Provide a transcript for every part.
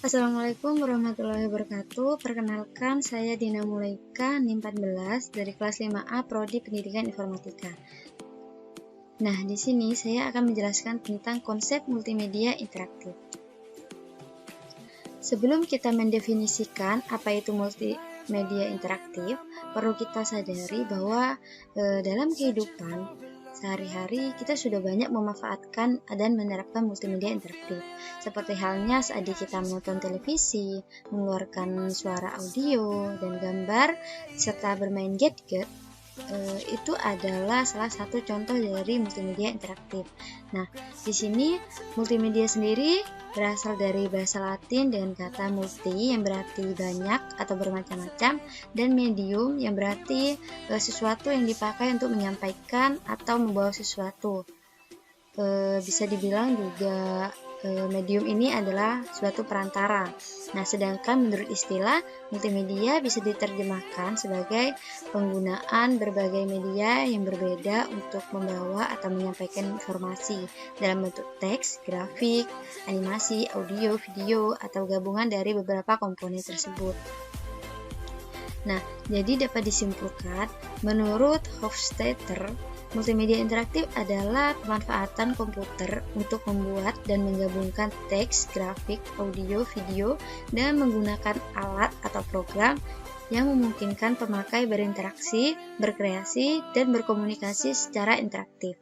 Assalamualaikum warahmatullahi wabarakatuh. Perkenalkan, saya Dina Mulaika, NIM 14 dari kelas 5A Prodi Pendidikan Informatika. Nah, di sini saya akan menjelaskan tentang konsep multimedia interaktif. Sebelum kita mendefinisikan apa itu multimedia interaktif, perlu kita sadari bahwa dalam kehidupan sehari-hari kita sudah banyak memanfaatkan dan menerapkan multimedia interaktif. Seperti halnya saat kita menonton televisi, mengeluarkan suara audio dan gambar, serta bermain gadget. Itu adalah salah satu contoh dari multimedia interaktif. Nah, di sini multimedia sendiri berasal dari bahasa Latin dengan kata multi yang berarti banyak atau bermacam-macam, dan medium yang berarti sesuatu yang dipakai untuk menyampaikan atau membawa sesuatu. Bisa dibilang juga medium ini adalah suatu perantara. Nah, sedangkan menurut istilah, multimedia bisa diterjemahkan sebagai penggunaan berbagai media yang berbeda untuk membawa atau menyampaikan informasi dalam bentuk teks, grafik, animasi, audio, video, atau gabungan dari beberapa komponen tersebut. Nah, jadi dapat disimpulkan, menurut Hofstadter, multimedia interaktif adalah pemanfaatan komputer untuk membuat dan menggabungkan teks, grafik, audio, video, dan menggunakan alat atau program yang memungkinkan pemakai berinteraksi, berkreasi, dan berkomunikasi secara interaktif.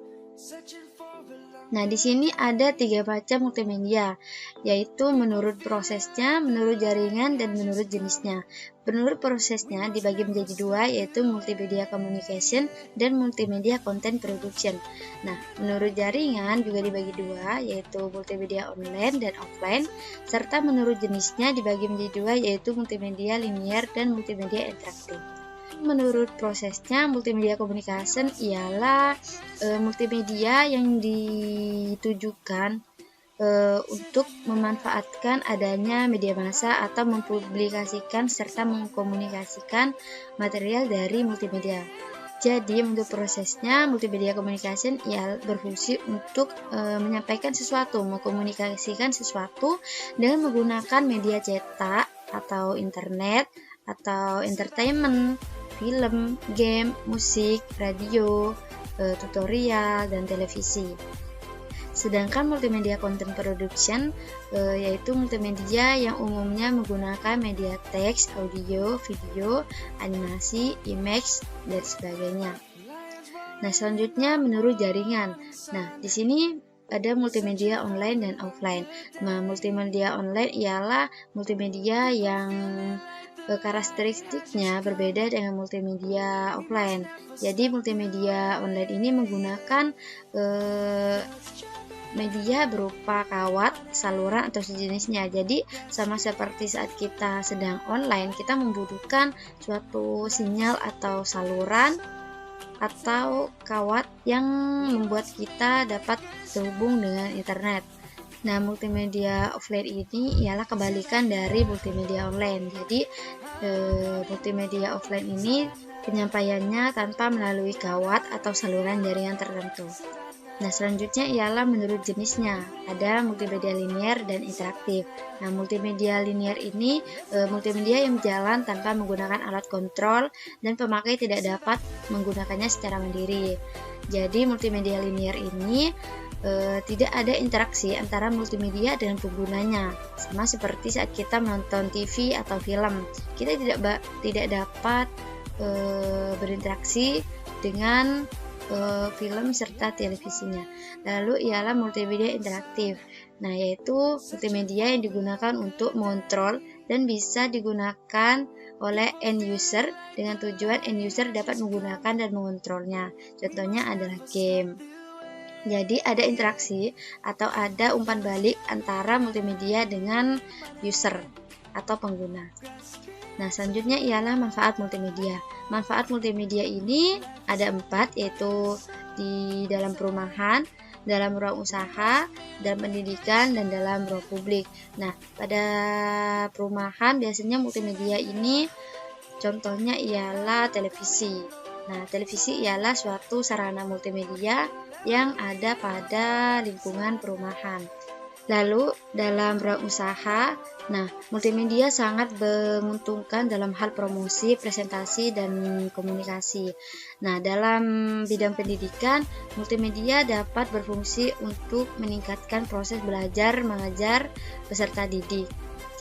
Nah, di sini ada 3 macam multimedia, yaitu menurut prosesnya, menurut jaringan, dan menurut jenisnya. Menurut prosesnya dibagi menjadi 2, yaitu multimedia communication dan multimedia content production. Nah, menurut jaringan juga dibagi 2, yaitu multimedia online dan offline, serta menurut jenisnya dibagi menjadi 2, yaitu multimedia linear dan multimedia interaktif. Menurut prosesnya, multimedia communication ialah multimedia yang ditujukan untuk memanfaatkan adanya media massa atau mempublikasikan serta mengkomunikasikan material dari multimedia. Jadi, untuk prosesnya, multimedia communication ia berfungsi untuk menyampaikan sesuatu, mengkomunikasikan sesuatu dengan menggunakan media cetak atau internet atau entertainment, film, game, musik, radio, tutorial, dan televisi. Sedangkan multimedia content production yaitu multimedia yang umumnya menggunakan media teks, audio, video, animasi, image, dan sebagainya. Nah, selanjutnya menurut jaringan. Nah, di sini ada multimedia online dan offline. Nah, multimedia online ialah multimedia yang karakteristiknya berbeda dengan multimedia offline. Jadi multimedia online ini menggunakan media berupa kawat, saluran, atau sejenisnya. Jadi sama seperti saat kita sedang online, kita membutuhkan suatu sinyal atau saluran atau kawat yang membuat kita dapat terhubung dengan internet. Nah, multimedia offline ini ialah kebalikan dari multimedia online. Jadi, multimedia offline ini penyampaiannya tanpa melalui kawat atau saluran jaringan tertentu. Nah, selanjutnya ialah menurut jenisnya. Ada multimedia linear dan interaktif. Nah, multimedia linear ini multimedia yang berjalan tanpa menggunakan alat kontrol dan pemakai tidak dapat menggunakannya secara mandiri. Jadi, multimedia linear ini tidak ada interaksi antara multimedia dengan penggunanya, sama seperti saat kita menonton TV atau film. Kita tidak dapat berinteraksi dengan film serta televisinya. Lalu ialah multimedia interaktif. Nah, yaitu multimedia yang digunakan untuk mengontrol dan bisa digunakan oleh end user dengan tujuan end user dapat menggunakan dan mengontrolnya. Contohnya adalah game. Jadi ada interaksi atau ada umpan balik antara multimedia dengan user atau pengguna. Nah, selanjutnya ialah manfaat multimedia. Manfaat multimedia ini ada 4, yaitu di dalam perumahan, dalam ruang usaha, dalam pendidikan, dan dalam ruang publik. Nah, pada perumahan biasanya multimedia ini contohnya ialah televisi. Nah, televisi ialah suatu sarana multimedia yang ada pada lingkungan perumahan. Lalu, dalam ruang usaha, Nah, multimedia sangat menguntungkan dalam hal promosi, presentasi, dan komunikasi. Nah, dalam bidang pendidikan, multimedia dapat berfungsi untuk meningkatkan proses belajar mengajar peserta didik.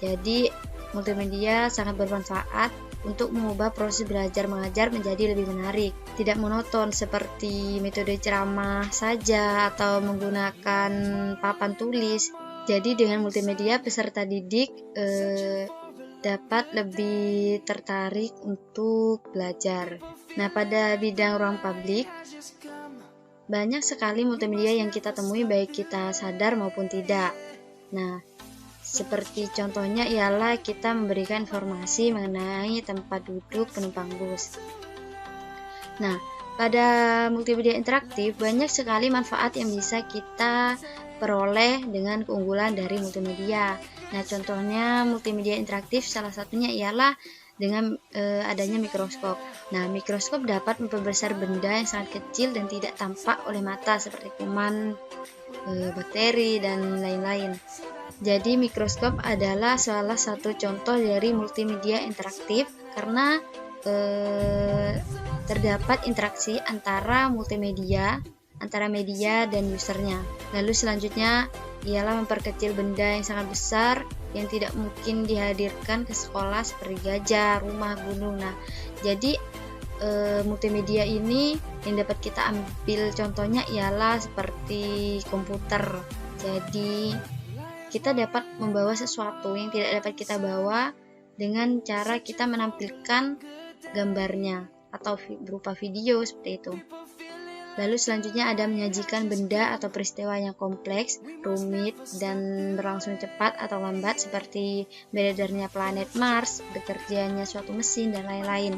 Jadi, multimedia sangat bermanfaat untuk mengubah proses belajar mengajar menjadi lebih menarik, tidak monoton seperti metode ceramah saja atau menggunakan papan tulis. Jadi dengan multimedia peserta didik dapat lebih tertarik untuk belajar. Nah, pada bidang ruang publik, banyak sekali multimedia yang kita temui baik kita sadar maupun tidak. Nah, seperti contohnya ialah kita memberikan informasi mengenai tempat duduk penumpang bus. Nah, pada multimedia interaktif banyak sekali manfaat yang bisa kita peroleh dengan keunggulan dari multimedia. Nah, contohnya multimedia interaktif salah satunya ialah dengan adanya mikroskop. Nah, mikroskop dapat memperbesar benda yang sangat kecil dan tidak tampak oleh mata seperti kuman, bakteri, dan lain-lain. Jadi mikroskop adalah salah satu contoh dari multimedia interaktif karena terdapat interaksi antara media dan usernya. Lalu selanjutnya ialah memperkecil benda yang sangat besar yang tidak mungkin dihadirkan ke sekolah seperti gajah, rumah, gunung. Nah, jadi multimedia ini yang dapat kita ambil contohnya ialah seperti komputer. Jadi kita dapat membawa sesuatu yang tidak dapat kita bawa dengan cara kita menampilkan gambarnya atau berupa video seperti itu. Lalu selanjutnya ada menyajikan benda atau peristiwa yang kompleks, rumit, dan berlangsung cepat atau lambat seperti beredarnya planet Mars, bekerjanya suatu mesin, dan lain-lain.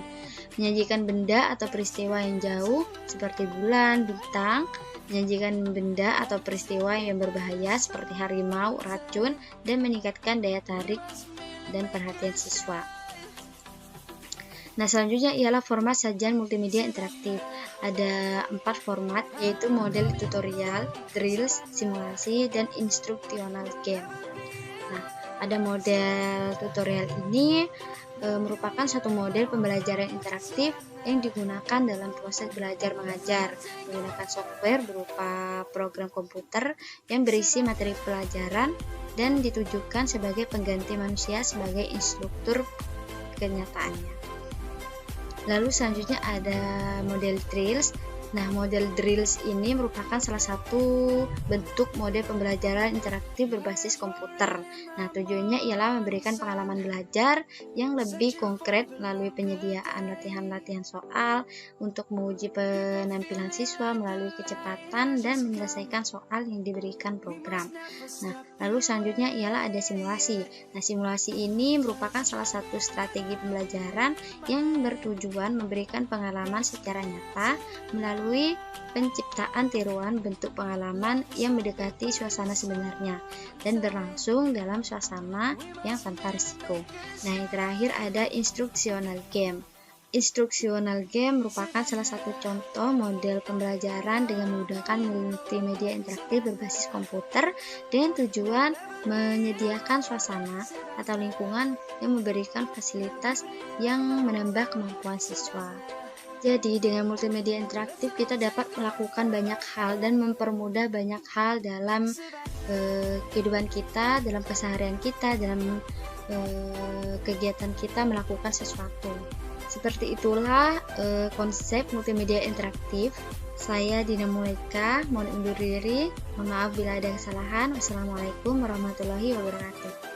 Menyajikan benda atau peristiwa yang jauh seperti bulan, bintang, menyajikan benda atau peristiwa yang berbahaya seperti harimau, racun, dan meningkatkan daya tarik dan perhatian siswa. Nah, selanjutnya ialah format sajian multimedia interaktif. Ada 4 format, yaitu model tutorial, drills, simulasi, dan instruksional game. Nah, pada model tutorial ini merupakan satu model pembelajaran interaktif yang digunakan dalam proses belajar mengajar menggunakan software berupa program komputer yang berisi materi pelajaran dan ditujukan sebagai pengganti manusia sebagai instruktur kenyataannya. Lalu selanjutnya ada model drills. Nah, model drills ini merupakan salah satu bentuk model pembelajaran interaktif berbasis komputer. Nah, tujuannya ialah memberikan pengalaman belajar yang lebih konkret melalui penyediaan latihan-latihan soal untuk menguji penampilan siswa melalui kecepatan dan menyelesaikan soal yang diberikan program. Nah, lalu selanjutnya ialah ada simulasi. Nah, simulasi ini merupakan salah satu strategi pembelajaran yang bertujuan memberikan pengalaman secara nyata melalui penciptaan tiruan bentuk pengalaman yang mendekati suasana sebenarnya dan berlangsung dalam suasana yang tanpa risiko. Nah, yang terakhir ada instruksional game. Instruksional game merupakan salah satu contoh model pembelajaran dengan menggunakan multimedia interaktif berbasis komputer dengan tujuan menyediakan suasana atau lingkungan yang memberikan fasilitas yang menambah kemampuan siswa. Jadi dengan multimedia interaktif kita dapat melakukan banyak hal dan mempermudah banyak hal dalam kehidupan kita, dalam keseharian kita, dalam kegiatan kita melakukan sesuatu. Seperti itulah konsep multimedia interaktif. Saya Dina Muleka, mohon undur diri. Mohon maaf bila ada kesalahan. Wassalamualaikum warahmatullahi wabarakatuh.